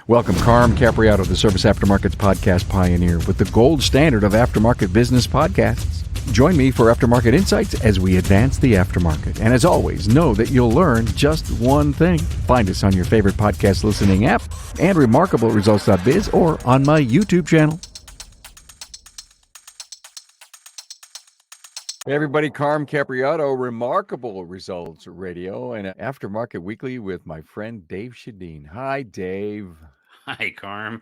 Welcome, Carm Capriato, the Service Aftermarkets Podcast Pioneer, with the gold standard of aftermarket business podcasts. Join me for Aftermarket Insights as we advance the aftermarket. And as always, know that you'll learn just one thing. Find us on your favorite podcast listening app and RemarkableResults.biz or on my YouTube channel. Hey everybody, Carm Capriato, Remarkable Results Radio and Aftermarket Weekly with my friend Dave Schedin. Hi, Dave. Hi, Carm.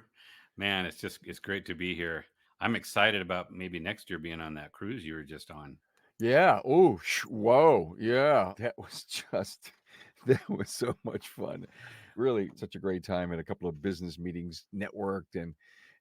Man, it's great to be here. I'm excited about maybe next year being on that cruise you were just on. Yeah. Oh, whoa. Yeah. That was so much fun. Really such a great time at a couple of business meetings, networked, and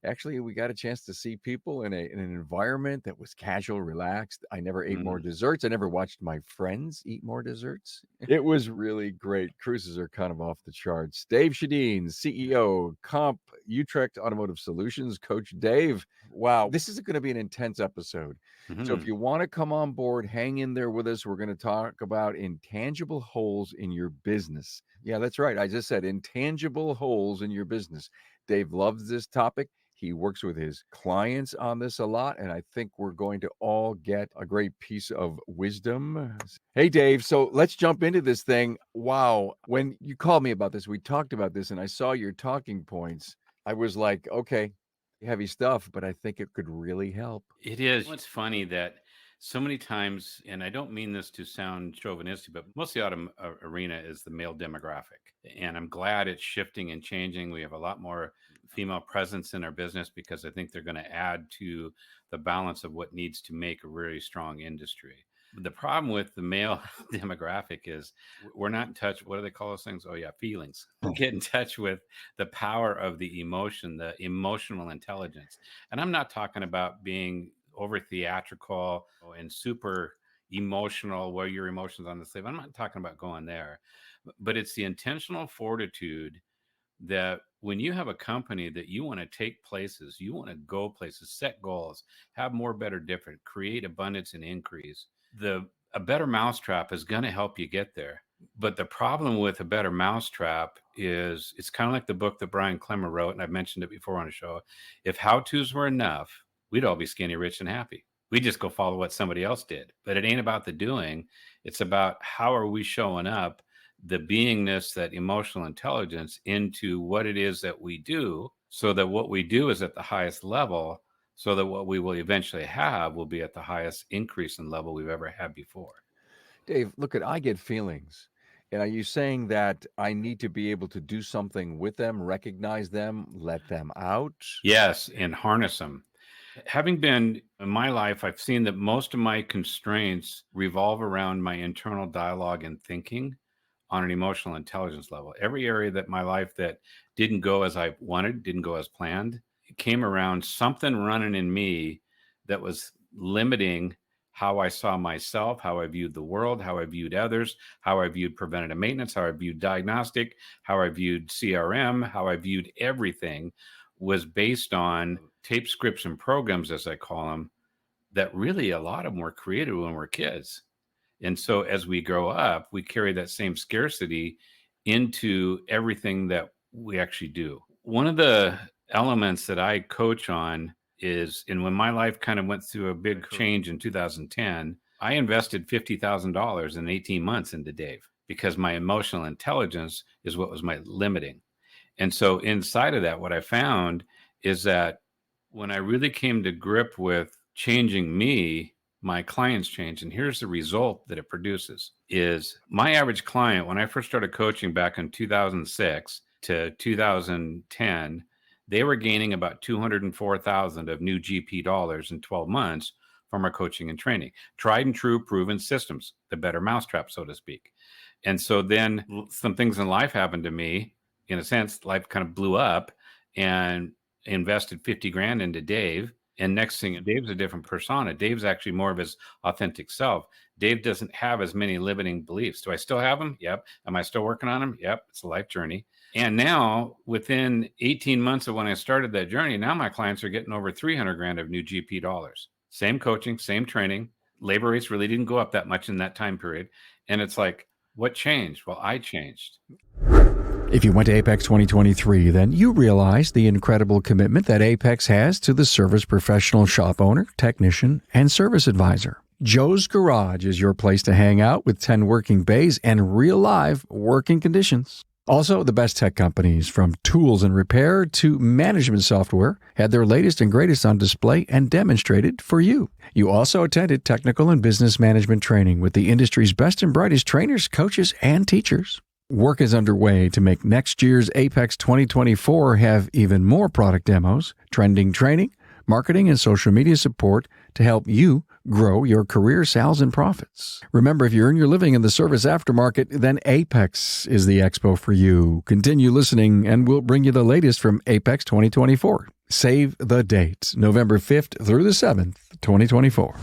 actually we got a chance to see people in an environment that was casual, relaxed. I never ate more desserts. I never watched my friends eat more desserts. It was really great. Cruises are kind of off the charts. Dave Schedin, CEO, CompuTrek Automotive Solutions, Coach Dave. Wow, this is going to be an intense episode. So if you want to come on board, hang in there with us. We're going to talk about intangible holes in your business. Yeah, that's right. I just said intangible holes in your business. Dave loves this topic. He works with his clients on this a lot, and I think we're going to all get a great piece of wisdom. Hey, Dave, so let's jump into this thing. Wow. When you called me about this, we talked about this, and I saw your talking points. I was like, okay, heavy stuff, but I think it could really help. It is. It's funny that so many times, and I don't mean this to sound chauvinistic, but most of the auto arena is the male demographic. And I'm glad it's shifting and changing. We have a lot more female presence in our business because I think they're going to add to the balance of what needs to make a really strong industry. The problem with the male demographic is we're not in touch. What do they call those things? Oh, yeah, feelings. Get in touch with the power of the emotion, the emotional intelligence. And I'm not talking about being over theatrical and super emotional, where your emotions on the sleeve. I'm not talking about going there, but it's the intentional fortitude that when you have a company that you want to take places, you want to go places, set goals, have more, better, different, create abundance and increase. A better mousetrap is going to help you get there. But the problem with a better mousetrap is it's kind of like the book that Brian Clemmer wrote, and I've mentioned it before on a show. If how-tos were enough, we'd all be skinny, rich, and happy. We just go follow what somebody else did. But it ain't about the doing. It's about how are we showing up the beingness, that emotional intelligence into what it is that we do, so that what we do is at the highest level, so that what we will eventually have will be at the highest increase in level we've ever had before. Dave, look, I get feelings. And are you saying that I need to be able to do something with them, recognize them, let them out? Yes, and harness them. Having been in my life, I've seen that most of my constraints revolve around my internal dialogue and thinking on an emotional intelligence level. Every area that my life that didn't go as I wanted, didn't go as planned, it came around something running in me that was limiting how I saw myself, how I viewed the world, how I viewed others, how I viewed preventative maintenance, how I viewed diagnostic, how I viewed CRM, how I viewed everything was based on tape scripts and programs, as I call them, that really a lot of them were created when we're kids. And so as we grow up, we carry that same scarcity into everything that we actually do. One of the elements that I coach on is, and when my life kind of went through a big change in 2010, I invested $50,000 in 18 months into Dave because my emotional intelligence is what was my limiting. And so inside of that, what I found is that when I really came to grip with changing me, my clients change. And here's the result that it produces is my average client, when I first started coaching back in 2006 to 2010, they were gaining about $204,000 of new GP dollars in 12 months from our coaching and training. Tried and true, proven systems, the better mousetrap, so to speak. And so then some things in life happened to me. In a sense, life kind of blew up, and invested 50 grand into Dave. And next thing, Dave's a different persona. Dave's actually more of his authentic self. Dave doesn't have as many limiting beliefs. Do I still have them? Yep. Am I still working on them? Yep. It's a life journey. And now within 18 months of when I started that journey, now my clients are getting over 300 grand of new GP dollars. Same coaching, same training. Labor rates really didn't go up that much in that time period. And it's like, what changed? Well, I changed. If you went to Apex 2023, then you realize the incredible commitment that Apex has to the service professional shop owner, technician, and service advisor. Joe's Garage is your place to hang out with 10 working bays and real live working conditions. Also, the best tech companies, from tools and repair to management software, had their latest and greatest on display and demonstrated for you. You also attended technical and business management training with the industry's best and brightest trainers, coaches, and teachers. Work is underway to make next year's Apex 2024 have even more product demos, trending training, marketing, and social media support to help you grow your career, sales, and profits. Remember, if you earn your living in the service aftermarket, then Apex is the expo for you. Continue listening, and we'll bring you the latest from Apex 2024. Save the date, November 5th through the 7th, 2024.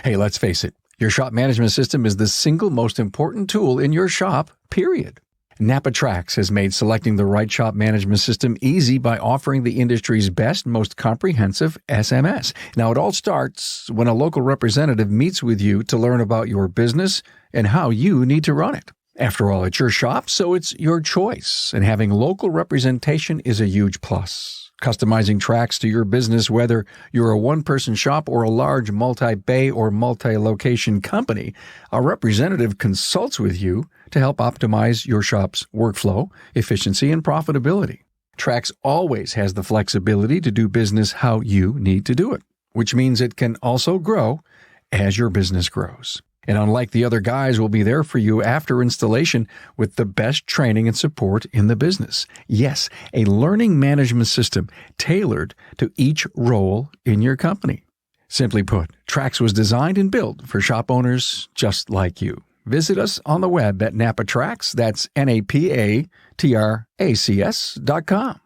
Hey, let's face it. Your shop management system is the single most important tool in your shop, period. NapaTrax has made selecting the right shop management system easy by offering the industry's best, most comprehensive SMS. Now, it all starts when a local representative meets with you to learn about your business and how you need to run it. After all, it's your shop, so it's your choice, and having local representation is a huge plus. Customizing tracks to your business, whether you're a one-person shop or a large multi-bay or multi-location company, a representative consults with you to help optimize your shop's workflow, efficiency, and profitability. Trax always has the flexibility to do business how you need to do it, which means it can also grow as your business grows. And unlike the other guys, will be there for you after installation with the best training and support in the business. Yes, a learning management system tailored to each role in your company. Simply put, Trax was designed and built for shop owners just like you. Visit us on the web at NapaTrax, that's NapaTracs.com.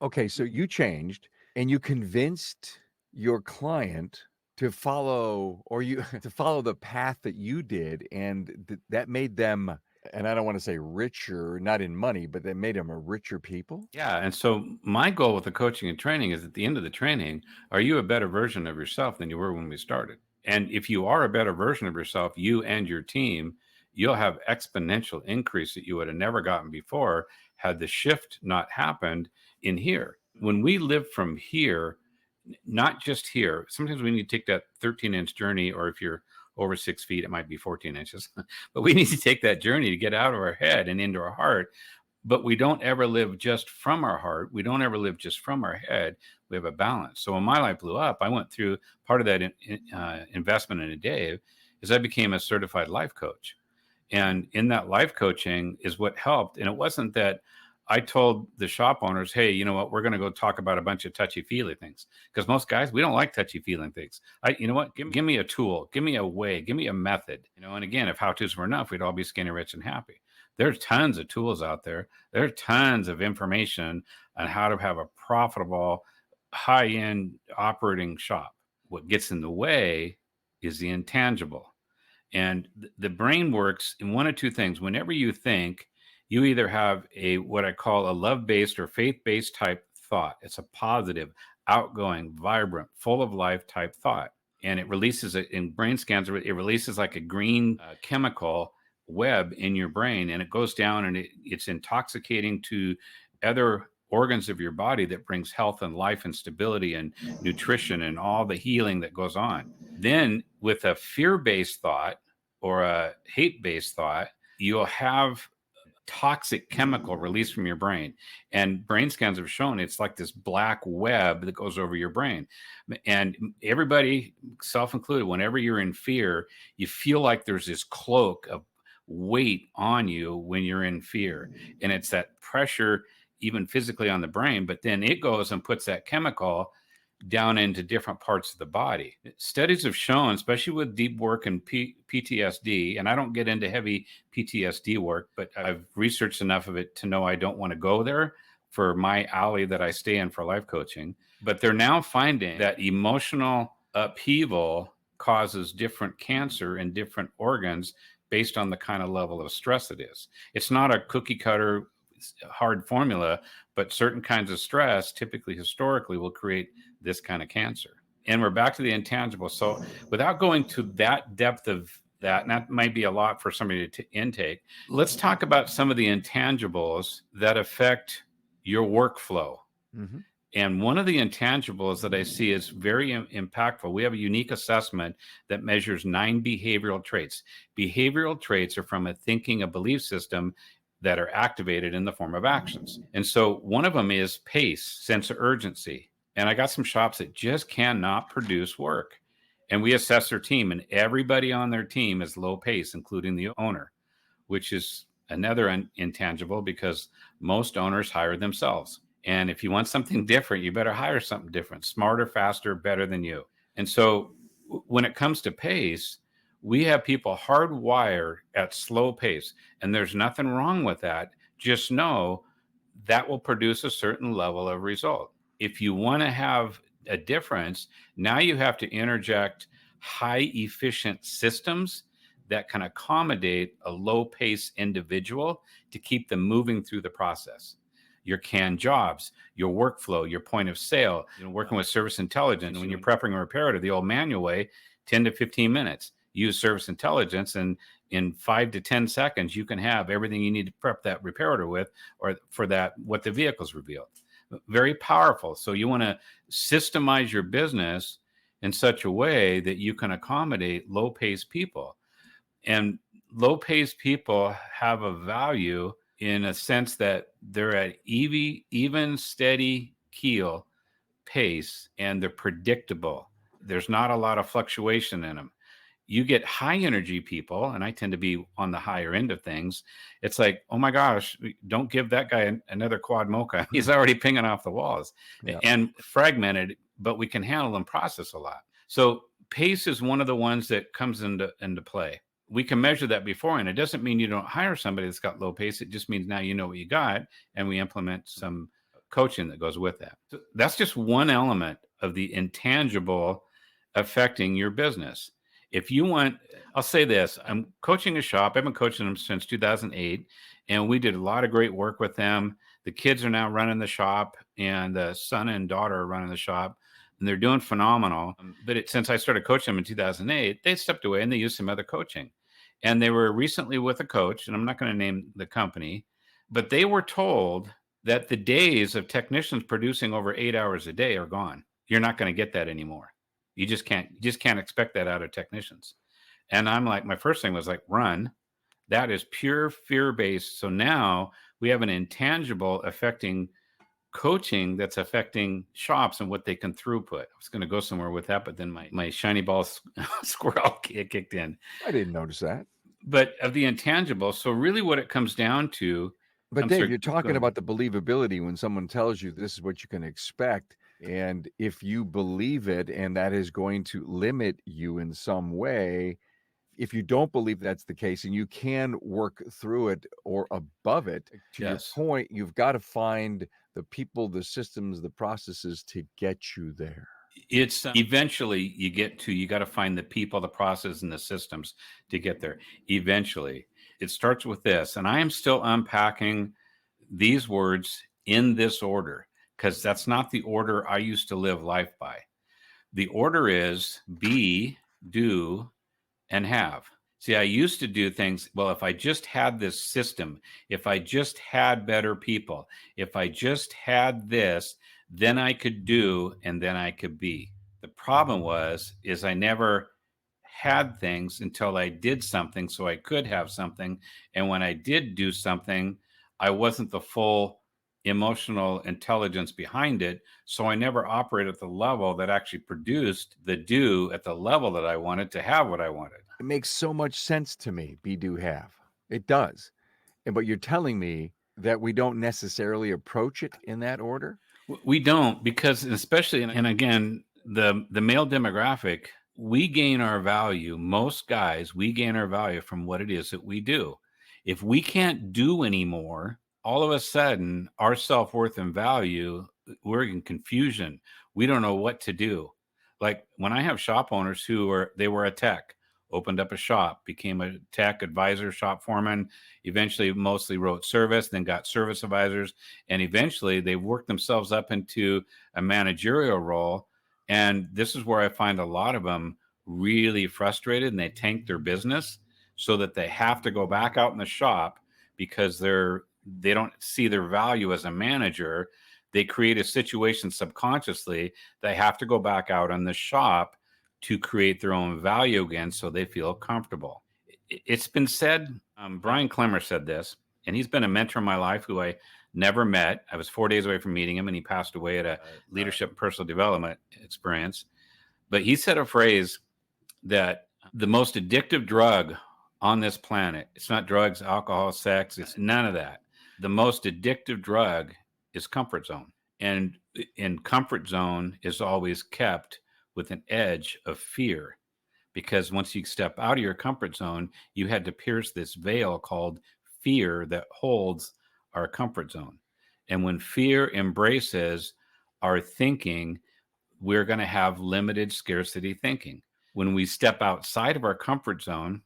Okay, so you changed and you convinced your client to follow to follow the path that you did, and that made them, and I don't want to say richer, not in money, but that made them a richer people. Yeah. And so my goal with the coaching and training is, at the end of the training, are you a better version of yourself than you were when we started? And if you are a better version of yourself, you and your team, you'll have exponential increase that you would have never gotten before had the shift not happened in here. When we live from here, not just here, sometimes we need to take that 13-inch journey, or if you're over 6 feet, it might be 14 inches, but we need to take that journey to get out of our head and into our heart. But we don't ever live just from our heart. We don't ever live just from our head. We have a balance. So when my life blew up, I went through part of that investment in a Dave is I became a certified life coach. And in that life coaching is what helped. And it wasn't that I told the shop owners, hey, you know what, we're going to go talk about a bunch of touchy-feely things. Because most guys, we don't like touchy-feely things. You know what, give me a tool, give me a way, give me a method. And again, if how-tos were enough, we'd all be skinny, rich, and happy. There's tons of tools out there. There's tons of information on how to have a profitable, high-end operating shop. What gets in the way is the intangible. And the brain works in one of two things. Whenever you think, you either have what I call a love-based or faith-based type thought. It's a positive, outgoing, vibrant, full of life type thought. And it releases in brain scans, it releases like a green chemical web in your brain, and it goes down and it's intoxicating to other organs of your body that brings health and life and stability and nutrition and all the healing that goes on. Then with a fear-based thought or a hate-based thought, you'll have toxic chemical released from your brain. And brain scans have shown it's like this black web that goes over your brain. And everybody, self-included, whenever you're in fear, you feel like there's this cloak of weight on you when you're in fear. And it's that pressure, even physically, on the brain, but then it goes and puts that chemical down into different parts of the body. Studies have shown, especially with deep work in PTSD, and I don't get into heavy PTSD work, but I've researched enough of it to know I don't want to go there for my alley that I stay in for life coaching. But they're now finding that emotional upheaval causes different cancer in different organs based on the kind of level of stress it is. It's not a cookie cutter hard formula, but certain kinds of stress, typically historically, will create this kind of cancer. And we're back to the intangible. So without going to that depth of that, and that might be a lot for somebody to intake, let's talk about some of the intangibles that affect your workflow. Mm-hmm. And one of the intangibles that I see is very impactful. We have a unique assessment that measures 9 behavioral traits. Behavioral traits are from a thinking, a belief system that are activated in the form of actions. And so one of them is pace, sense of urgency. And I got some shops that just cannot produce work. And we assess their team, and everybody on their team is low pace, including the owner, which is another intangible because most owners hire themselves. And if you want something different, you better hire something different, smarter, faster, better than you. And so when it comes to pace, we have people hardwired at slow pace, and there's nothing wrong with that. Just know that will produce a certain level of result. If you want to have a difference, now you have to interject high efficient systems that can accommodate a low pace individual to keep them moving through the process. Your canned jobs, your workflow, your point of sale, working with service intelligence. When you're prepping a repair order the old manual way, 10 to 15 minutes. Use service intelligence, and in 5 to 10 seconds, you can have everything you need to prep that repair order with, or for that, what the vehicle's revealed. Very powerful. So you want to systemize your business in such a way that you can accommodate low-paced people. And low-paced people have a value in a sense that they're at even, steady keel pace, and they're predictable. There's not a lot of fluctuation in them. You get high energy people, and I tend to be on the higher end of things. It's like, oh my gosh, don't give that guy another quad mocha. He's already pinging off the walls. Yeah. And fragmented, but we can handle and process a lot. So pace is one of the ones that comes into play. We can measure that before, and it doesn't mean you don't hire somebody that's got low pace. It just means now you know what you got, and we implement some coaching that goes with that. So that's just one element of the intangible affecting your business. If you want, I'll say this, I'm coaching a shop. I've been coaching them since 2008, and we did a lot of great work with them. The kids are now running the shop, and the son and daughter are running the shop, and they're doing phenomenal. But since I started coaching them in 2008, they stepped away and they used some other coaching. And they were recently with a coach, and I'm not going to name the company, but they were told that the days of technicians producing over 8 hours a day are gone. You're not going to get that anymore. You just can't expect that out of technicians. And I'm like, my first thing was like, run. That is pure fear-based. So now we have an intangible affecting coaching that's affecting shops and what they can throughput. I was going to go somewhere with that, but then my shiny ball squirrel kicked in. I didn't notice that. But of the intangible, so really what it comes down to. But Dave, you're talking about the believability when someone tells you this is what you can expect. And if you believe it, and that is going to limit you in some way, if you don't believe that's the case and you can work through it or above it, to your point, you've got to find the people, the systems, the processes to get you there. It's eventually you got to find the people, the process, and the systems to get there. Eventually. It starts with this, and I am still unpacking these words in this order because that's not the order I used to live life by. The order is be, do, and have. See, I used to do things, well, if I just had this system, if I just had better people, if I just had this, then I could do, and then I could be. The problem is I never had things until I did something so I could have something. And when I did do something, I wasn't the full emotional intelligence behind it. So I never operated at the level that actually produced the do at the level that I wanted to have what I wanted. It makes so much sense to me, be, do, have. It does. But you're telling me that we don't necessarily approach it in that order? We don't, because especially, and again, the male demographic, we gain our value. Most guys, we gain our value from what it is that we do. If we can't do anymore, all of a sudden, our self-worth and value, we're in confusion. We don't know what to do. Like when I have shop owners they were a tech. opened up a shop, became a tech advisor, shop foreman, eventually mostly wrote service, then got service advisors, and eventually they worked themselves up into a managerial role. And this is where I find a lot of them really frustrated, and they tank their business so that they have to go back out in the shop because they don't see their value as a manager. They create a situation subconsciously. They have to go back out in the shop to create their own value again so they feel comfortable. It's been said, Brian Clemmer said this, and he's been a mentor in my life who I never met. I was 4 days away from meeting him, and he passed away at a leadership and personal development experience. But he said a phrase that the most addictive drug on this planet, it's not drugs, alcohol, sex, it's none of that. The most addictive drug is comfort zone. And in comfort zone is always kept with an edge of fear, because once you step out of your comfort zone, you had to pierce this veil called fear that holds our comfort zone. And when fear embraces our thinking, we're going to have limited scarcity thinking. When we step outside of our comfort zone,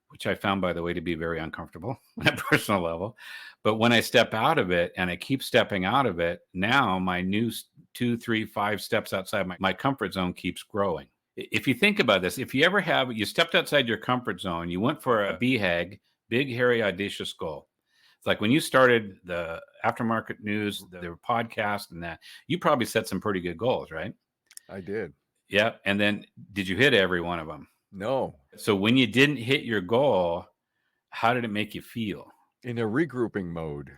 which I found, by the way, to be very uncomfortable on a personal level, but when I step out of it and I keep stepping out of it, now my new 2, 3, 5 steps outside my comfort zone keeps growing. If you think about this, if you ever you stepped outside your comfort zone, you went for a BHAG, big, hairy, audacious goal. It's like when you started the Aftermarket News, the podcast and that, you probably set some pretty good goals, right? I did. Yeah. And then did you hit every one of them? No. So when you didn't hit your goal, how did it make you feel? In a regrouping mode.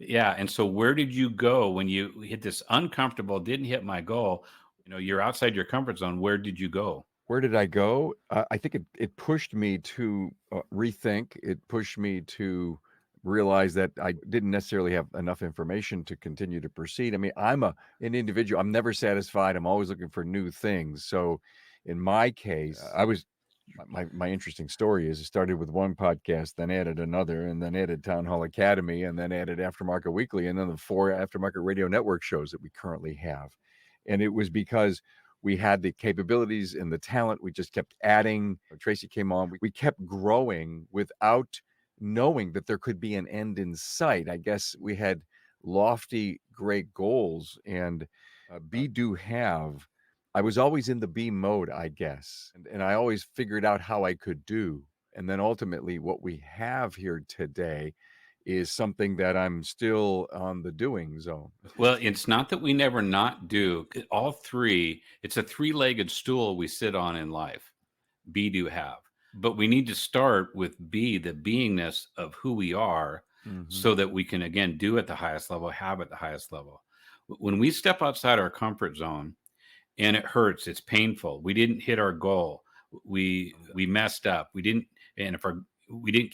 Yeah. And so where did you go when you hit this uncomfortable, didn't hit my goal? You're outside your comfort zone. Where did you go? Where did I go? I think it pushed me to rethink. It pushed me to realize that I didn't necessarily have enough information to continue to proceed. I mean, I'm an individual. I'm never satisfied. I'm always looking for new things. So in my case, my interesting story is it started with one podcast, then added another, and then added Town Hall Academy, and then added Aftermarket Weekly, and then the 4 Aftermarket Radio Network shows that we currently have. And it was because we had the capabilities and the talent. We just kept adding. Tracy came on. We kept growing without knowing that there could be an end in sight. I guess we had lofty, great goals, and be, do, have. I was always in the be mode, I guess. And I always figured out how I could do. And then ultimately what we have here today is something that I'm still on the doing zone. Well, it's not that we never not do. All three, it's a 3-legged stool we sit on in life. Be, do, have. But we need to start with be, the beingness of who we are, so that we can, again, do at the highest level, have at the highest level. When we step outside our comfort zone and it hurts, it's painful, we didn't hit our goal, we messed up, we didn't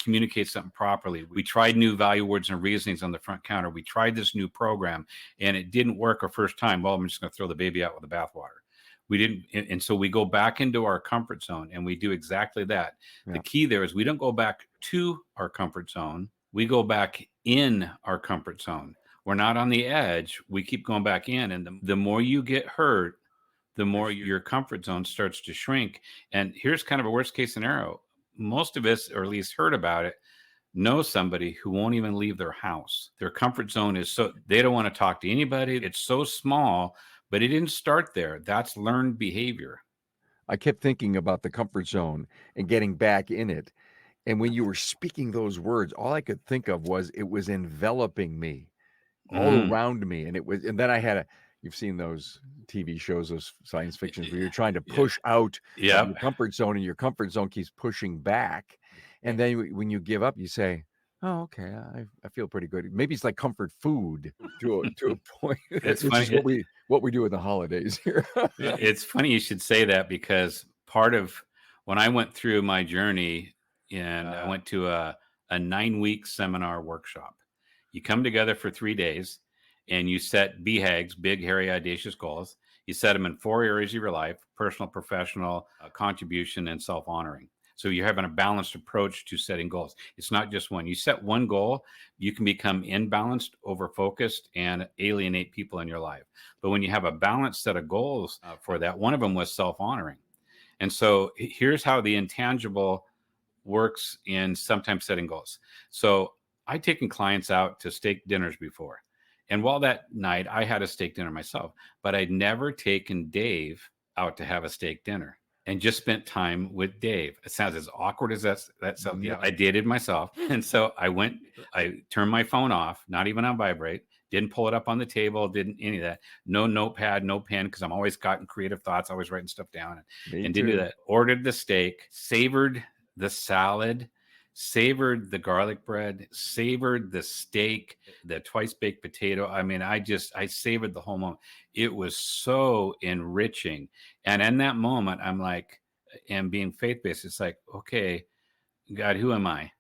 communicate something properly. We tried new value words and reasonings on the front counter. We tried this new program and it didn't work our first time. Well, I'm just going to throw the baby out with the bathwater. We didn't. And so we go back into our comfort zone and we do exactly that. Yeah. The key there is we don't go back to our comfort zone. We go back in our comfort zone. We're not on the edge. We keep going back in. And the more you get hurt, the more your comfort zone starts to shrink. And here's kind of a worst case scenario. Most of us, or at least heard about it, know somebody who won't even leave their house. Their comfort zone is so, they don't want to talk to anybody. It's so small, but it didn't start there. That's learned behavior. I kept thinking about the comfort zone and getting back in it. And when you were speaking those words, all I could think of was it was enveloping me all around me. And and then I had you've seen those TV shows, those science fictions where you're trying to push out your comfort zone and your comfort zone keeps pushing back. And then when you give up, you say, oh, okay, I feel pretty good. Maybe it's like comfort food to a point. It's funny. What we do in the holidays here. It's funny you should say that, because part of when I went through my journey and I went to a 9-week seminar workshop, you come together for 3 days and you set BHAGs, big, hairy, audacious goals. You set them in 4 areas of your life: personal, professional, contribution, and self-honoring. So you're having a balanced approach to setting goals. It's not just one. You set one goal, you can become imbalanced, over-focused, and alienate people in your life. But when you have a balanced set of goals for that, one of them was self-honoring. And so here's how the intangible works in sometimes setting goals. So I'd taken clients out to steak dinners before. And while that night I had a steak dinner myself, but I'd never taken Dave out to have a steak dinner and just spent time with Dave. It sounds as awkward as that sounds. Yeah. I dated myself. And so I turned my phone off, not even on vibrate, didn't pull it up on the table, didn't any of that. No notepad, no pen, because I'm always gotten creative thoughts, always writing stuff down, Me and didn't do too. that. Ordered the steak, savored the salad, savored the garlic bread, savored the steak, the twice baked potato. I mean, I savored the whole moment. It was so enriching. And in that moment, I'm like, and being faith-based, it's like, okay, God, who am I?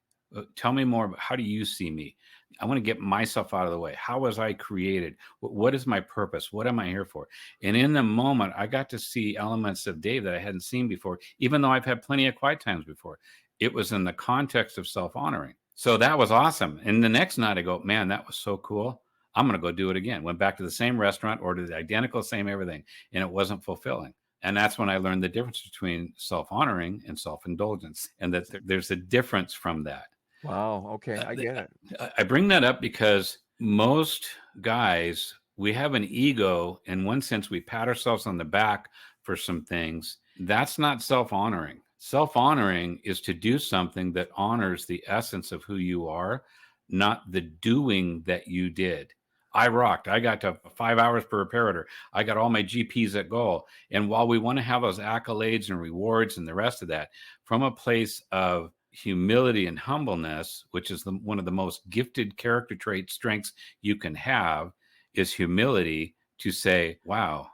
Tell me more about, how do you see me? I want to get myself out of the way. How was I created? What is my purpose? What am I here for? And in the moment, I got to see elements of Dave that I hadn't seen before, even though I've had plenty of quiet times before. It was in the context of self-honoring. So that was awesome. And the next night I go, man, that was so cool. I'm going to go do it again. Went back to the same restaurant, ordered the identical same everything, and it wasn't fulfilling. And that's when I learned the difference between self-honoring and self-indulgence, and that there's a difference from that. Wow. Okay. I get it. I bring that up because most guys, we have an ego. In one sense, we pat ourselves on the back for some things. That's not self-honoring. Self-honoring is to do something that honors the essence of who you are, not the doing that you did. I rocked. I got to 5 hours per reparator. I got all my GPs at goal. And while we want to have those accolades and rewards and the rest of that, from a place of humility and humbleness, which is one of the most gifted character trait strengths you can have, is humility to say, wow,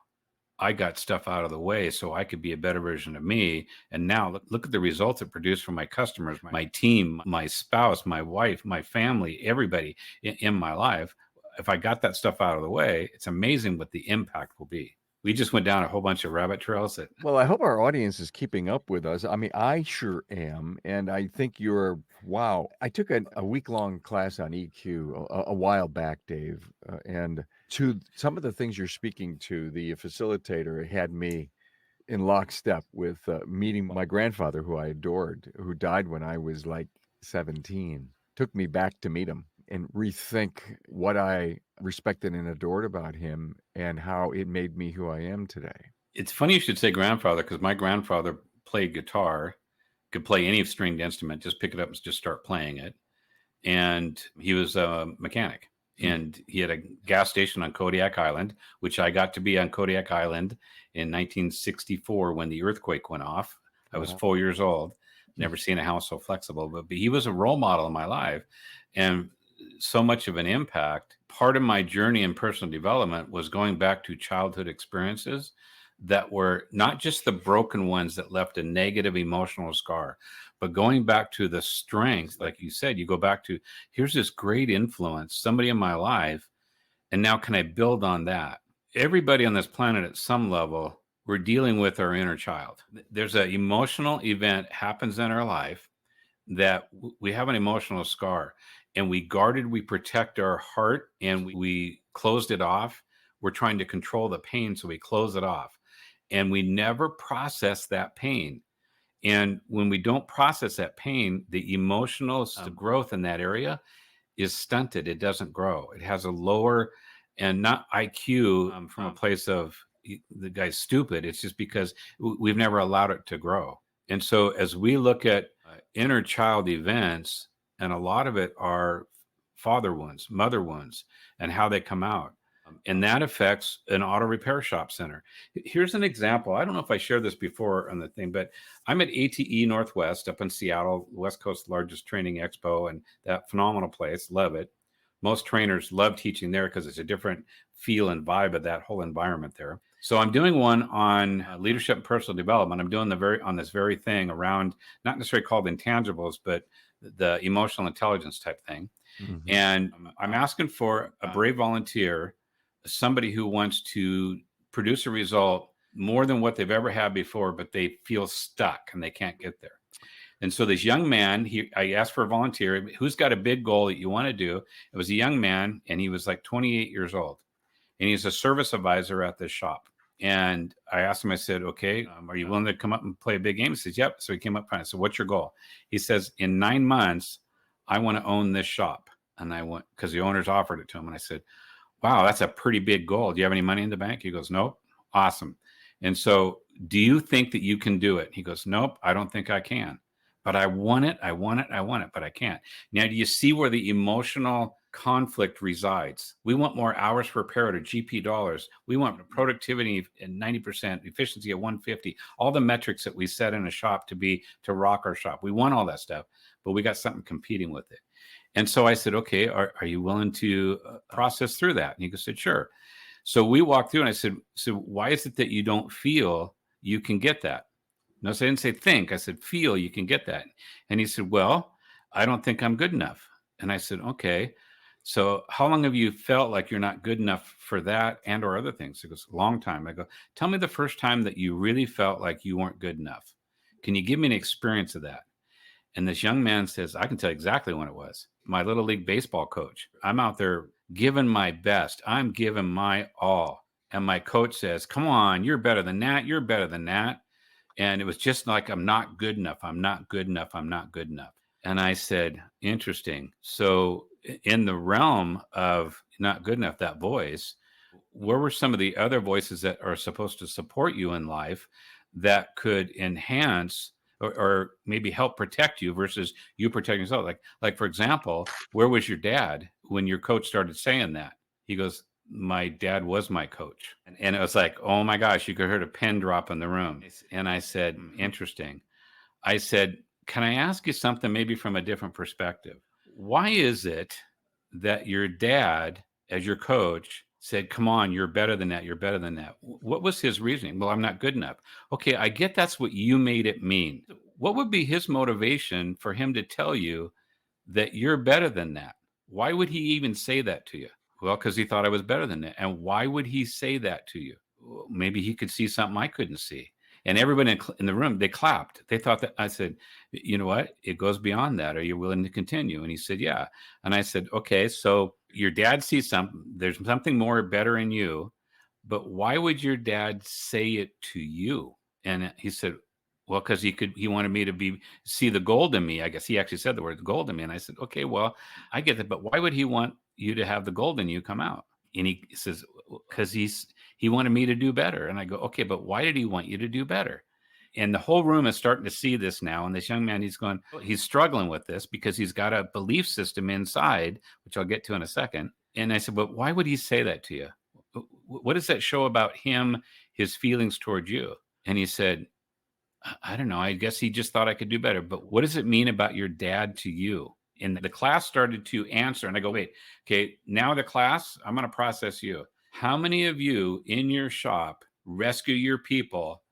I got stuff out of the way so I could be a better version of me. And now look at the results it produced for my customers, my team, my spouse, my wife, my family, everybody in my life. If I got that stuff out of the way, it's amazing what the impact will be. We just went down a whole bunch of rabbit trails. Well, I hope our audience is keeping up with us. I mean, I sure am. And I think wow. I took a week-long class on EQ a while back, Dave. And to some of the things you're speaking to, the facilitator had me in lockstep with meeting my grandfather, who I adored, who died when I was like 17. Took me back to meet him and rethink what I respected and adored about him and how it made me who I am today. It's funny you should say grandfather, because my grandfather played guitar, could play any stringed instrument, just pick it up and just start playing it. And he was a mechanic. And he had a gas station on Kodiak Island, which I got to be on Kodiak Island in 1964 when the earthquake went off. I was 4 years old, never seen a house so flexible, but he was a role model in my life and so much of an impact. Part of my journey in personal development was going back to childhood experiences that were not just the broken ones that left a negative emotional scar, but going back to the strength, like you said, you go back to, here's this great influence, somebody in my life, and now can I build on that? Everybody on this planet at some level, we're dealing with our inner child. There's an emotional event happens in our life that we have an emotional scar, and we protect our heart, and we closed it off. We're trying to control the pain, so we close it off. And we never process that pain. And when we don't process that pain, the emotional growth in that area is stunted. It doesn't grow. It has a lower, and not IQ from a place of the guy's stupid. It's just because we've never allowed it to grow. And so as we look at inner child events, and a lot of it are father wounds, mother wounds, and how they come out. And that affects an auto repair shop center. Here's an example. I don't know if I shared this before on the thing, but I'm at ATE Northwest up in Seattle, West Coast's largest training expo, and that phenomenal place. Love it. Most trainers love teaching there because it's a different feel and vibe of that whole environment there. So I'm doing one on leadership and personal development. I'm doing on this very thing around, not necessarily called intangibles, but the emotional intelligence type thing. Mm-hmm. And I'm asking for a brave volunteer, somebody who wants to produce a result more than what they've ever had before, but they feel stuck and they can't get there. And so this young man, I asked for a volunteer, who's got a big goal that you want to do? It was a young man, and he was like 28 years old. And he's a service advisor at this shop. And I asked him, I said, okay, are you willing to come up and play a big game? He says, yep. So he came up front. I said, what's your goal? He says, in 9 months, I want to own this shop. And I went, because the owners offered it to him. And I said, wow, that's a pretty big goal. Do you have any money in the bank? He goes, nope. Awesome. And so, do you think that you can do it? He goes, nope, I don't think I can. But I want it, but I can't. Now, do you see where the emotional conflict resides? We want more hours per parrot or GP dollars. We want productivity at 90%, efficiency at 150, all the metrics that we set in a shop to rock our shop. We want all that stuff, but we got something competing with it. And so I said, okay, are you willing to process through that? And he said, sure. So we walked through and I said, so why is it that you don't feel you can get that? No, so I didn't say think. I said, feel you can get that. And he said, well, I don't think I'm good enough. And I said, okay, so how long have you felt like you're not good enough for that and or other things? He goes, a long time. I go, tell me the first time that you really felt like you weren't good enough. Can you give me an experience of that? And this young man says, I can tell you exactly when it was. My little league baseball coach. I'm out there giving my best. I'm giving my all. And my coach says, come on, you're better than that. You're better than that. And it was just like, I'm not good enough. I'm not good enough. I'm not good enough. And I said, interesting. So in the realm of not good enough, that voice, where were some of the other voices that are supposed to support you in life that could enhance or maybe help protect you versus you protecting yourself? Like for example, where was your dad when your coach started saying that? He goes, my dad was my coach. And it was like, oh my gosh, you could hear a pin drop in the room. And I said, interesting. I said, can I ask you something maybe from a different perspective? Why is it that your dad, as your coach, said, come on, you're better than that. You're better than that. What was his reasoning? Well, I'm not good enough. Okay, I get that's what you made it mean. What would be his motivation for him to tell you that you're better than that? Why would he even say that to you? Well, because he thought I was better than that. And why would he say that to you? Well, maybe he could see something I couldn't see. And everybody in the room, they clapped. They thought that I said, you know what? It goes beyond that. Are you willing to continue? And he said, yeah. And I said, okay, so your dad sees something. There's something more better in you. But why would your dad say it to you? And he said, well, because he wanted me to see the gold in me. I guess he actually said the word gold in me. And I said, okay, well, I get that. But why would he want you to have the gold in you come out? And he says, because he wanted me to do better. And I go, okay, but why did he want you to do better? And the whole room is starting to see this now. And this young man, he's struggling with this because he's got a belief system inside, which I'll get to in a second. And I said, but why would he say that to you? What does that show about him, his feelings toward you? And he said, I don't know. I guess he just thought I could do better. But what does it mean about your dad to you? And the class started to answer. And I go, wait, okay, now the class, I'm going to process you. How many of you in your shop rescue your people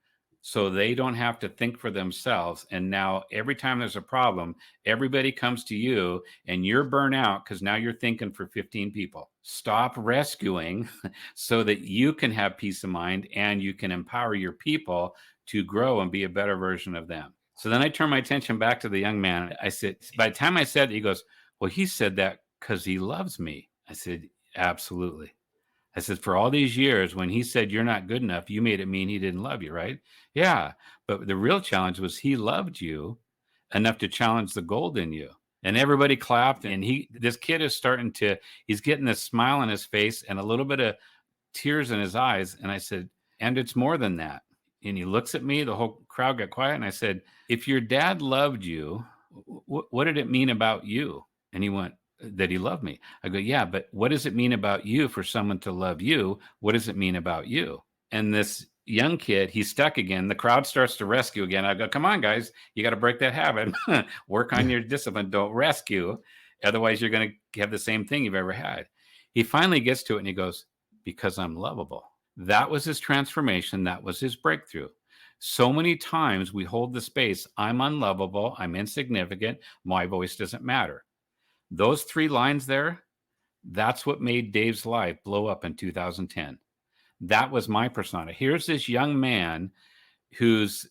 so they don't have to think for themselves? And now every time there's a problem, everybody comes to you and you're burnt out because now you're thinking for 15 people. Stop rescuing so that you can have peace of mind and you can empower your people to grow and be a better version of them. So then I turned my attention back to the young man. I said, by the time I said it, he goes, well, he said that because he loves me. I said, absolutely. I said, for all these years, when he said you're not good enough, you made it mean he didn't love you, right? Yeah. But the real challenge was he loved you enough to challenge the gold in you. And everybody clapped. And this kid is he's getting this smile on his face and a little bit of tears in his eyes. And I said, and it's more than that. And he looks at me, the whole crowd got quiet. And I said, if your dad loved you, what did it mean about you? And he went, that he loved me. I go, yeah, but what does it mean about you for someone to love you? What does it mean about you? And this young kid, he's stuck again. The crowd starts to rescue again. I go, come on, guys, you got to break that habit. Work on your discipline. Don't rescue. Otherwise, you're going to have the same thing you've ever had. He finally gets to it and he goes, because I'm lovable. That was his transformation. That was his breakthrough. So many times we hold the space, I'm unlovable, I'm insignificant, my voice doesn't matter. Those 3 lines there, that's what made Dave's life blow up in 2010. That was my persona. Here's this young man who's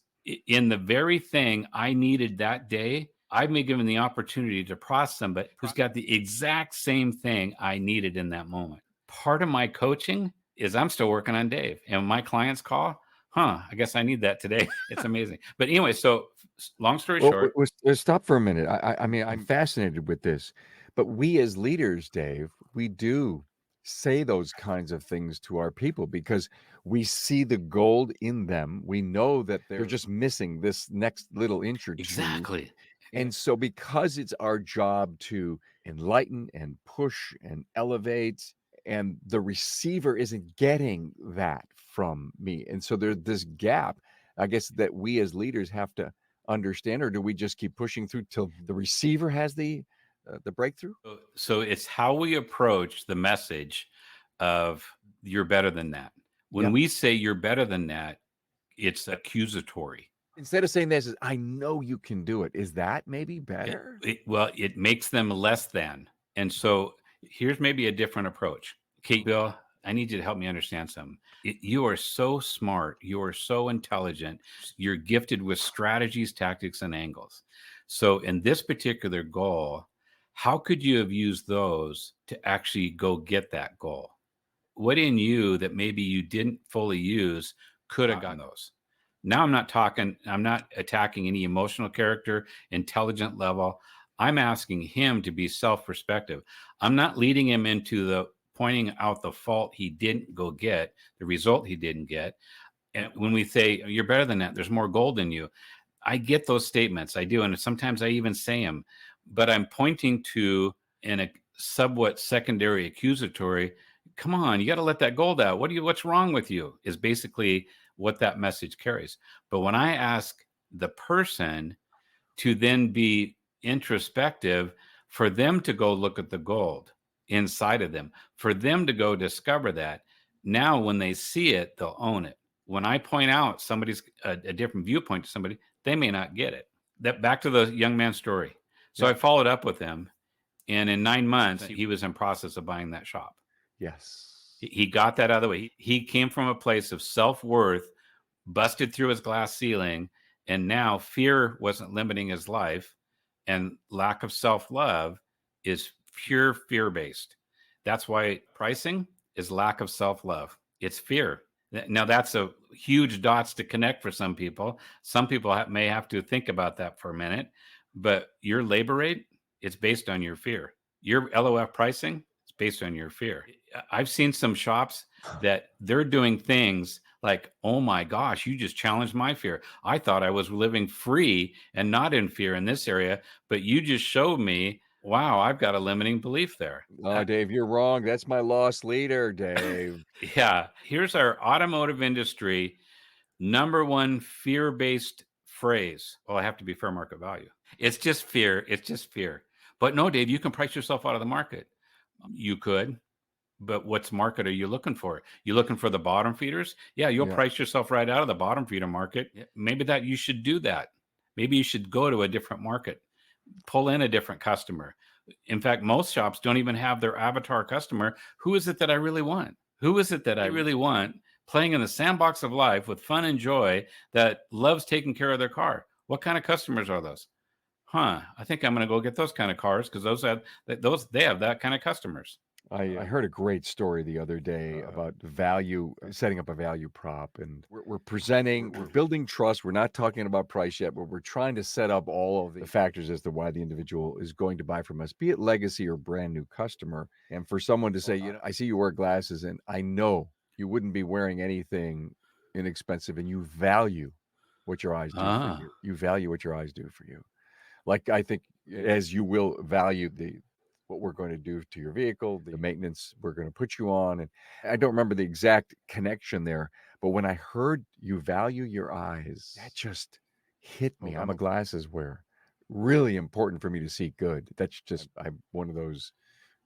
in the very thing I needed that day. I've been given the opportunity to process somebody who's got the exact same thing I needed in that moment. Part of my coaching is I'm still working on Dave. And when my clients call, I guess I need that today. It's amazing. But anyway, so long story Well, short. stop for a minute. I mean, I'm fascinated with this, but we as leaders, Dave, we do say those kinds of things to our people because we see the gold in them. We know that they're just missing this next little inch or two. Exactly. And so because it's our job to enlighten and push and elevate, and the receiver isn't getting that from me. And so there's this gap, I guess, that we as leaders have to understand, or do we just keep pushing through till the receiver has the breakthrough? So it's how we approach the message of you're better than that. When we say you're better than that, it's accusatory. Instead of saying this, I know you can do it. Is that maybe better? It makes them less than. And so here's maybe a different approach. Okay, Bill, I need you to help me understand something. You are so smart. You are so intelligent. You're gifted with strategies, tactics, and angles. So in this particular goal, how could you have used those to actually go get that goal? What in you that maybe you didn't fully use could have gotten those? Now I'm not attacking any emotional character, intelligent level. I'm asking him to be self-perspective. I'm not leading him into the pointing out the fault he didn't go get, the result he didn't get. And when we say you're better than that, there's more gold in you. I get those statements. I do. And sometimes I even say them, but I'm pointing to in a somewhat secondary accusatory. Come on, you got to let that gold out. What's wrong with you is basically what that message carries. But when I ask the person to then be introspective, for them to go look at the gold inside of them, for them to go discover that, now when they see it, they'll own it. When I point out somebody's a different viewpoint to somebody, they may not get it. That back to the young man's story. So I followed up with him, and in 9 months, he was in process of buying that shop. Yes. He got that out of the way. He came from a place of self-worth, busted through his glass ceiling, and now fear wasn't limiting his life, and lack of self-love is pure fear-based. That's why pricing is lack of self-love. It's fear. Now, that's a huge dots to connect for some people. Some people may have to think about that for a minute, but your labor rate, it's based on your fear. Your LOF pricing, it's based on your fear. I've seen some shops that they're doing things like, oh my gosh, you just challenged my fear. I thought I was living free and not in fear in this area, but you just showed me, wow, I've got a limiting belief there. Oh, Dave, you're wrong. That's my lost leader, Dave. Yeah. Here's our automotive industry #1 fear-based phrase. Oh, I have to be fair market value. It's just fear. It's just fear. But no, Dave, you can price yourself out of the market. You could. But what's market are you looking for? You looking for the bottom feeders? Yeah, you'll price yourself right out of the bottom feeder market. Maybe that you should do that. Maybe you should go to a different market, pull in a different customer. In fact, most shops don't even have their avatar customer. Who is it that I really want? Who is it that I really want playing in the sandbox of life with fun and joy that loves taking care of their car? What kind of customers are those? I think I'm going to go get those kind of cars because they have that kind of customers. I heard a great story the other day about value, setting up a value prop, and we're presenting, we're building trust. We're not talking about price yet, but we're trying to set up all of the factors as to why the individual is going to buy from us, be it legacy or brand new customer. And for someone to say, I see you wear glasses and I know you wouldn't be wearing anything inexpensive and you value what your eyes do for you. You value what your eyes do for you. Like, I think as you will value what we're going to do to your vehicle, the maintenance we're going to put you on. And I don't remember the exact connection there, but when I heard you value your eyes, that just hit me. I'm a glasses wearer. Really important for me to see good. That's just, I'm one of those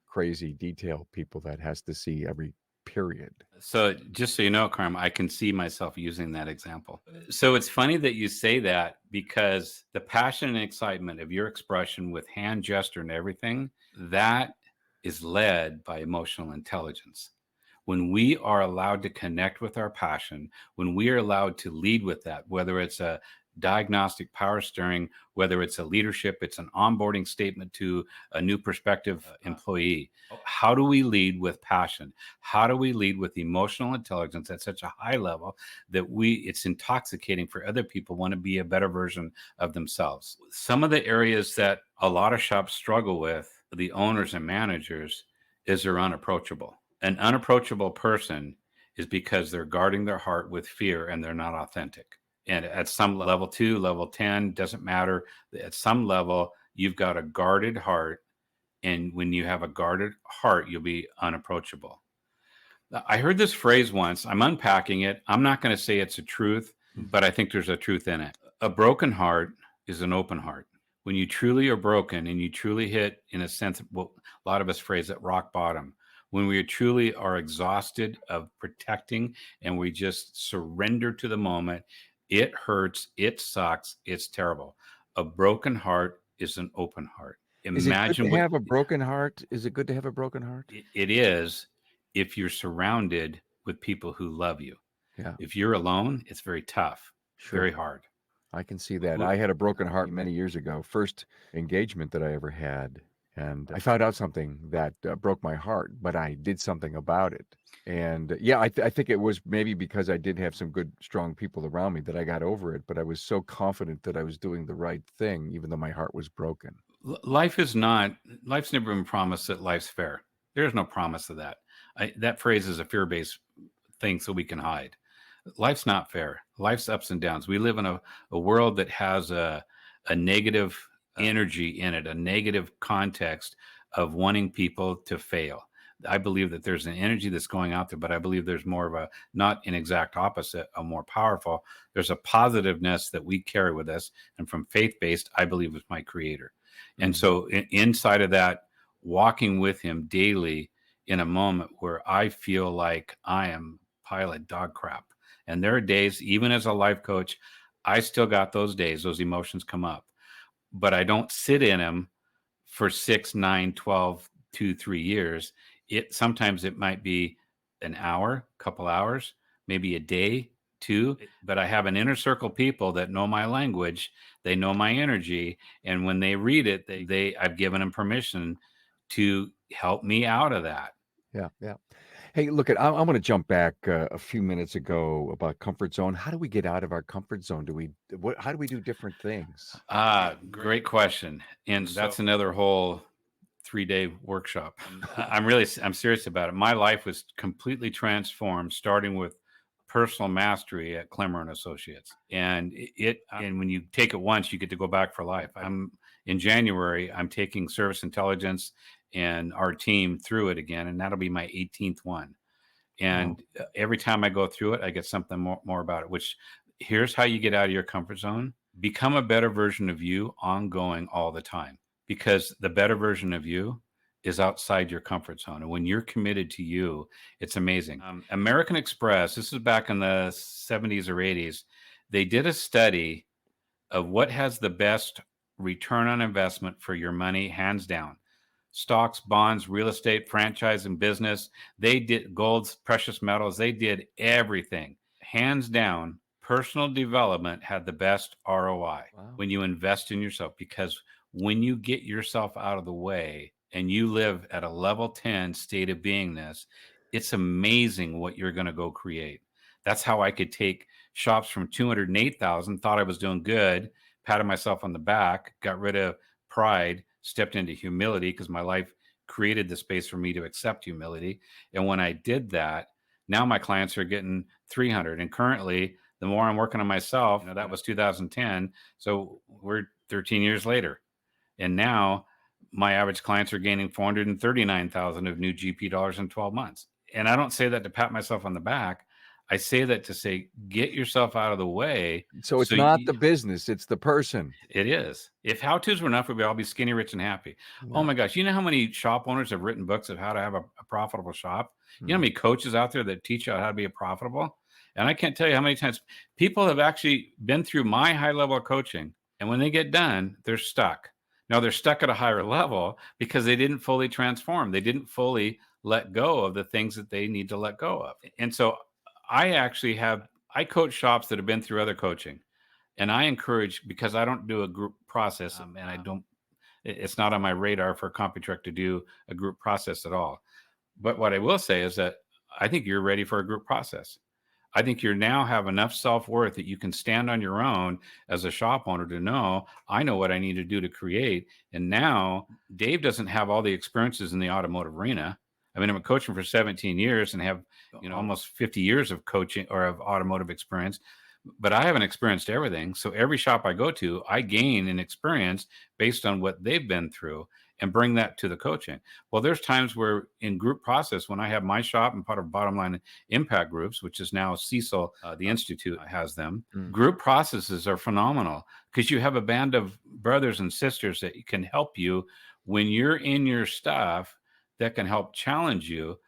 crazy detail people that has to see every period. So just so you know, Carm, I can see myself using that example. So it's funny that you say that because the passion and excitement of your expression with hand gesture and everything, that is led by emotional intelligence. When we are allowed to connect with our passion, when we are allowed to lead with that, whether it's a diagnostic power steering, whether it's a leadership, it's an onboarding statement to a new prospective employee. How do we lead with passion? How do we lead with emotional intelligence at such a high level that it's intoxicating for other people want to be a better version of themselves? Some of the areas that a lot of shops struggle with, the owners and managers, is they're unapproachable. An unapproachable person is because they're guarding their heart with fear and they're not authentic. And at some level 2, level 10, doesn't matter. At some level, you've got a guarded heart. And when you have a guarded heart, you'll be unapproachable. I heard this phrase once. I'm unpacking it. I'm not going to say it's a truth, but I think there's a truth in it. A broken heart is an open heart. When you truly are broken and you truly hit, in a sense, what a lot of us phrase at rock bottom, when we truly are exhausted of protecting and we just surrender to the moment, it hurts, it sucks, it's terrible. A broken heart is an open heart. Is it good to have a broken heart? Is it good to have a broken heart? It is, if you're surrounded with people who love you. Yeah. If you're alone, it's very tough, very hard. I can see that. I had a broken heart many years ago. First engagement that I ever had. And I found out something that broke my heart, but I did something about it. And I think it was maybe because I did have some good, strong people around me that I got over it. But I was so confident that I was doing the right thing, even though my heart was broken. Life's never been promised that life's fair. There's no promise of that. That phrase is a fear-based thing so we can hide. Life's not fair. Life's ups and downs. We live in a world that has a negative energy in it, a negative context of wanting people to fail. I believe that there's an energy that's going out there, but I believe there's more of not an exact opposite, a more powerful. There's a positiveness that we carry with us. And from faith-based, I believe is my creator. And so inside of that, walking with him daily in a moment where I feel like I am a pile of dog crap. And there are days, even as a life coach, I still got those days, those emotions come up. But I don't sit in them for 6, 9, 12, 2, 3 years. Sometimes it might be an hour, couple hours, maybe a day, 2. But I have an inner circle of people that know my language. They know my energy. And when they read it, I've given them permission to help me out of that. Yeah. Hey, look, I'm going to jump back a few minutes ago about comfort zone. How do we get out of our comfort zone? How do we do different things? Great question. And that's another whole 3-day workshop. I'm serious about it. My life was completely transformed, starting with personal mastery at Clemmer and Associates. And and when you take it once, you get to go back for life. In January, I'm taking Service Intelligence and our team through it again, and that'll be my 18th one. And every time I go through it, I get something more about it, which here's how you get out of your comfort zone. Become a better version of you ongoing all the time, because the better version of you is outside your comfort zone. And when you're committed to you, it's amazing. American Express, this is back in the 70s or 80s, they did a study of what has the best return on investment for your money, hands down. Stocks, bonds, real estate, franchise, and business. They did golds, precious metals. They did everything. Hands down, personal development had the best ROI when you invest in yourself, because when you get yourself out of the way and you live at a level 10 state of beingness, it's amazing what you're going to go create. That's how I could take shops from 208,000, thought I was doing good, patted myself on the back, got rid of pride, stepped into humility because my life created the space for me to accept humility. And when I did that, now my clients are getting 300. And currently, the more I'm working on myself, that was 2010. So we're 13 years later. And now my average clients are gaining 439,000 of new GP dollars in 12 months. And I don't say that to pat myself on the back. I say that to say, get yourself out of the way. So it's not the business, it's the person. It is. If how-tos were enough, we'd all be skinny, rich, and happy. Yeah. Oh my gosh. You know how many shop owners have written books of how to have a profitable shop? You know how many coaches out there that teach you how to be profitable? And I can't tell you how many times people have actually been through my high level of coaching. And when they get done, they're stuck. Now they're stuck at a higher level because they didn't fully transform. They didn't fully let go of the things that they need to let go of. And so I coach shops that have been through other coaching. And I encourage, because I don't do a group process, and it's not on my radar for CompuTrek to do a group process at all. But what I will say is that I think you're ready for a group process. I think you now have enough self-worth that you can stand on your own as a shop owner to know, I know what I need to do to create. And now Dave doesn't have all the experiences in the automotive arena. I mean, I've been coaching for 17 years and have, almost 50 years of coaching or of automotive experience, but I haven't experienced everything. So every shop I go to, I gain an experience based on what they've been through and bring that to the coaching. Well, there's times where in group process, when I have my shop and part of Bottom Line Impact Groups, which is now Cecil, the Institute has them, group processes are phenomenal because you have a band of brothers and sisters that can help you when you're in your stuff that can help challenge you.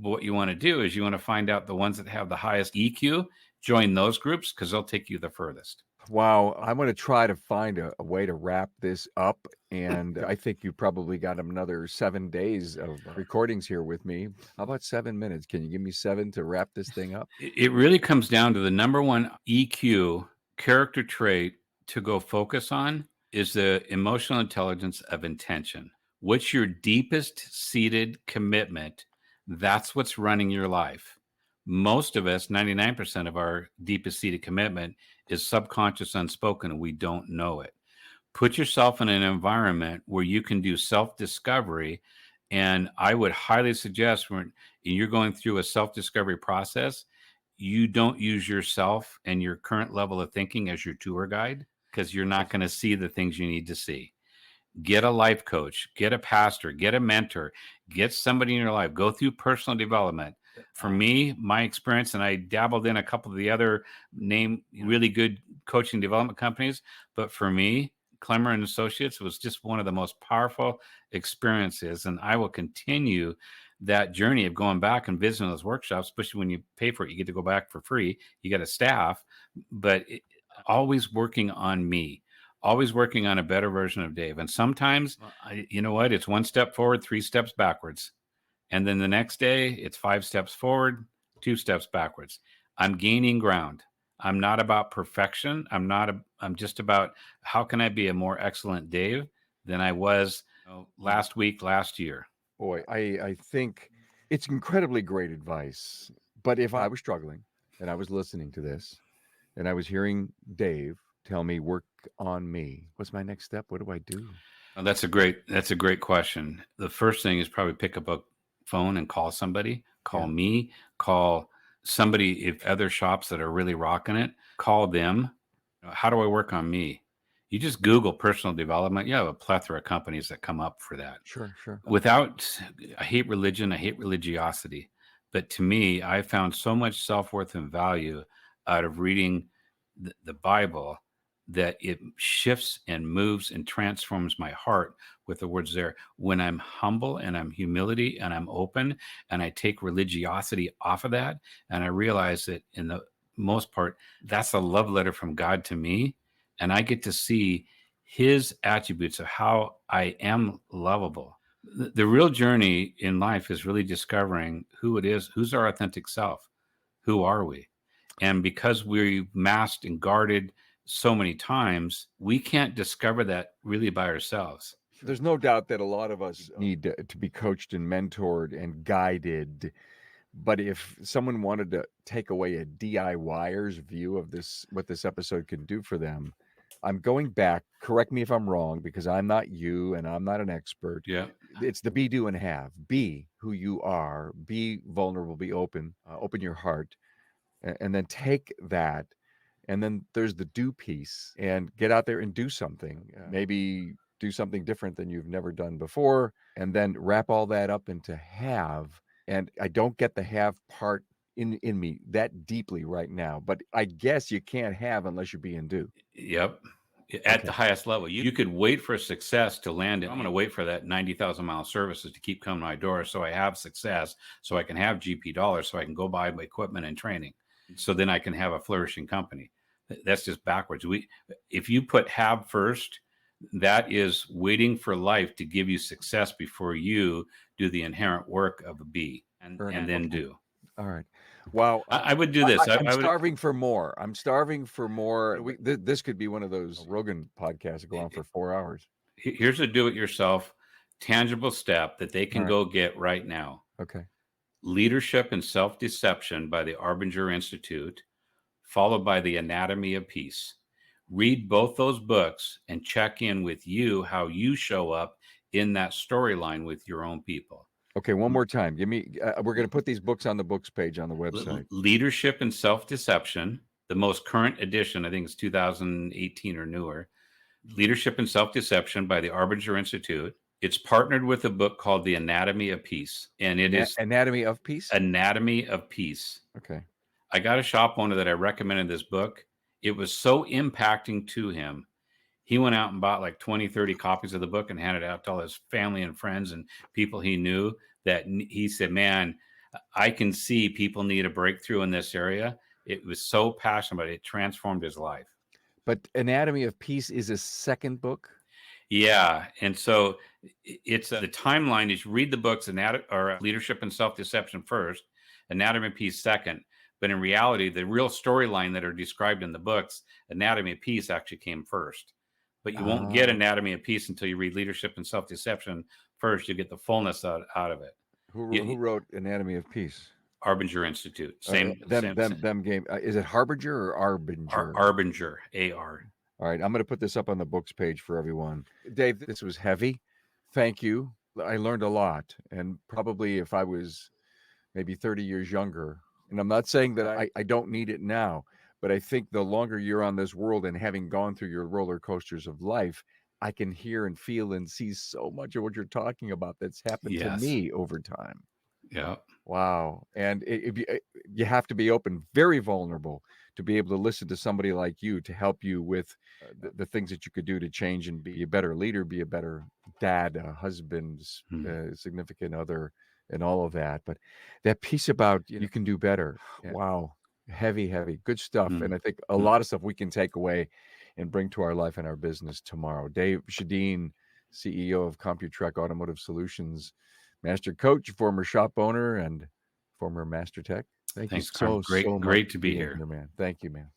What you want to do is you want to find out the ones that have the highest EQ, join those groups because they'll take you the furthest. Wow. I'm going to try to find a way to wrap this up. And I think you probably got another 7 days of recordings here with me. How about 7 minutes? Can you give me 7 to wrap this thing up? It really comes down to the number one EQ character trait to go focus on is the emotional intelligence of intention. What's your deepest seated commitment? That's what's running your life. Most of us, 99% of our deepest seated commitment is subconscious, unspoken, and we don't know it. Put yourself in an environment where you can do self-discovery. And I would highly suggest when you're going through a self-discovery process, you don't use yourself and your current level of thinking as your tour guide, because you're not going to see the things you need to see. Get a life coach, get a pastor, get a mentor, get somebody in your life, go through personal development. For me, my experience, and I dabbled in a couple of the other really good coaching development companies, but for me, Clemmer and Associates was just one of the most powerful experiences. And I will continue that journey of going back and visiting those workshops, especially when you pay for it, you get to go back for free. You got a staff, but always working on me. Always working on a better version of Dave. And sometimes, you know what? It's 1 step forward, 3 steps backwards. And then the next day, it's 5 steps forward, 2 steps backwards. I'm gaining ground. I'm not about perfection. I'm just about how can I be a more excellent Dave than I was last week, last year. Boy, I think it's incredibly great advice. But if I was struggling and I was listening to this and I was hearing Dave tell me, work on me, what's my next step? What do I do? Well, that's a great question. The first thing is probably pick up a phone and call somebody. Call me, call somebody. If other shops that are really rocking it, call them. How do I work on me? You just Google personal development. You have a plethora of companies that come up for that. Sure. I hate religion. I hate religiosity. But to me, I found so much self-worth and value out of reading the Bible that it shifts and moves and transforms my heart with the words there. When I'm humble and I'm humility and I'm open and I take religiosity off of that, and I realize that in the most part, that's a love letter from God to me. And I get to see his attributes of how I am lovable. The real journey in life is really discovering who it is, who's our authentic self, who are we? And because we've masked and guarded so many times, we can't discover that really by ourselves. There's no doubt that a lot of us need to be coached and mentored and guided. But if someone wanted to take away a DIYer's view of this, what this episode can do for them, I'm going back, correct me if I'm wrong, because I'm not you and I'm not an expert. Yeah. It's the be, do, and have. Be who you are. Be vulnerable. Be open. Open your heart. And then take that. And then there's the do piece, and get out there and do something. Maybe do something different than you've never done before, and then wrap all that up into have. And I don't get the have part in me that deeply right now, but I guess you can't have unless you're being do. Yep. At the highest level, you could wait for success to land it. I'm going to wait for that 90,000 mile services to keep coming to my door so I have success, so I can have GP dollars, so I can go buy my equipment and training, so then I can have a flourishing company. That's just backwards. If you put have first, that is waiting for life to give you success before you do the inherent work of a be and then do. All right. Wow. I would do this. I'm I would. starving for more. I'm starving for more. This could be one of those Rogan podcasts that go on for 4 hours. Here's a do-it-yourself tangible step that they can All right. go get right now. Okay. Leadership and Self-Deception by the Arbinger Institute, followed by The Anatomy of Peace. Read both those books and check in with you, how you show up in that storyline with your own people. Okay, one more time. Give me. We're going to put these books on the books page on the website. Leadership and Self-Deception, the most current edition, I think it's 2018 or newer. Leadership and Self-Deception by the Arbinger Institute. It's partnered with a book called The Anatomy of Peace, and it is Anatomy of Peace. Anatomy of Peace. Okay. I got a shop owner that I recommended this book. It was so impacting to him. He went out and bought like 20, 30 copies of the book and handed it out to all his family and friends and people he knew, that he said, man, I can see people need a breakthrough in this area. It was so passionate about it. It transformed his life. But Anatomy of Peace is a second book? Yeah. And so it's the timeline is read the books, Leadership and Self-Deception first, Anatomy of Peace second. But in reality, the real storyline that are described in the books, Anatomy of Peace actually came first. But you won't get Anatomy of Peace until you read Leadership and Self-Deception first. You get the fullness out of it. Who wrote Anatomy of Peace? Arbinger Institute. Same. Them game. Is it Harbinger or Arbinger? Arbinger. AR. All right. I'm going to put this up on the books page for everyone. Dave, this was heavy. Thank you. I learned a lot. And probably if I was maybe 30 years younger, and I'm not saying that I don't need it now, but I think the longer you're on this world and having gone through your roller coasters of life, I can hear and feel and see so much of what you're talking about that's happened to me over time. Yeah. Wow. And you have to be open, very vulnerable, to be able to listen to somebody like you to help you with the things that you could do to change and be a better leader, be a better dad, a husband, significant other, and all of that. But that piece about you can do better. Wow. Heavy. Good stuff. And I think a lot of stuff we can take away and bring to our life and our business tomorrow. Dave Schedin, CEO of CompuTrek Automotive Solutions, Master Coach, former shop owner, and former Master Tech. Thanks, Carm. Great to be here, man. Thank you, man.